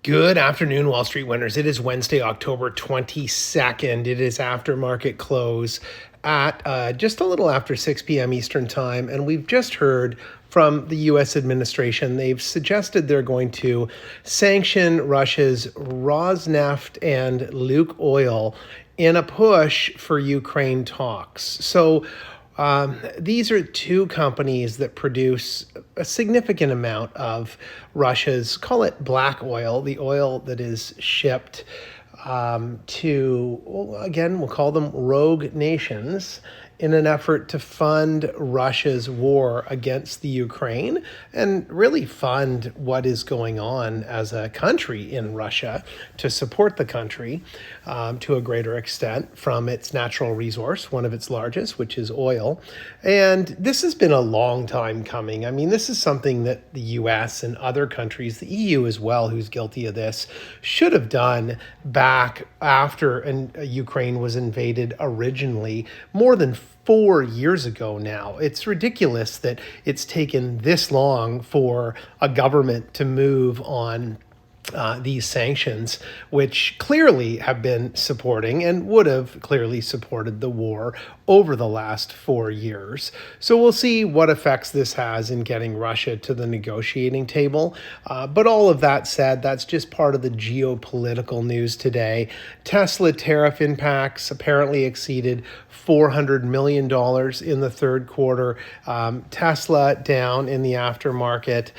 Good afternoon, Wall Street winners. It is Wednesday, October 22nd. It is after market close at just a little after 6 p.m. Eastern Time. And we've just heard from the U.S. administration. They've suggested they're going to sanction Russia's Rosneft and Lukoil in a push for Ukraine talks. So these are two companies that produce a significant amount of Russia's, call it black oil, the oil that is shipped to, well, again, we'll call them rogue nations in an effort to fund Russia's war against the Ukraine and really fund what is going on as a country in Russia to support the country to a greater extent from its natural resource, one of its largest, which is oil. And this has been a long time coming. I mean, this is something that the US and other countries, the EU as well, who's guilty of this, should have done back after Ukraine was invaded originally, more than 4 years ago now. It's ridiculous that it's taken this long for a government to move on these sanctions, which clearly have been supporting and would have clearly supported the war over the last 4 years. So we'll see what effects this has in getting Russia to the negotiating table. But all of that said, that's just part of the geopolitical news today. Tesla tariff impacts apparently exceeded $400 million in the third quarter. Tesla down in the aftermarket,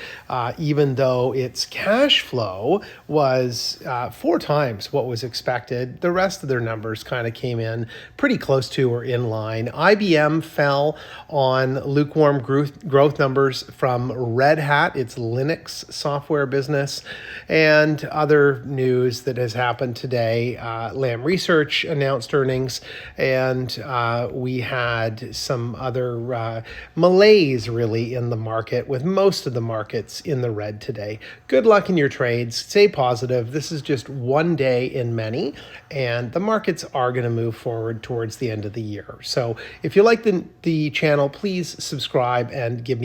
even though its cash flow was 4 times what was expected. The rest of their numbers kind of came in pretty close to or in line. IBM fell on lukewarm growth numbers from Red Hat, its Linux software business, and other news that has happened today. Lam Research announced earnings, and we had some other malaise really in the market, with most of the markets in the red today. Good luck in your trades. Stay positive. This is just one day in many, and the markets are going to move forward towards the end of the year. So if you like the channel, please subscribe and give me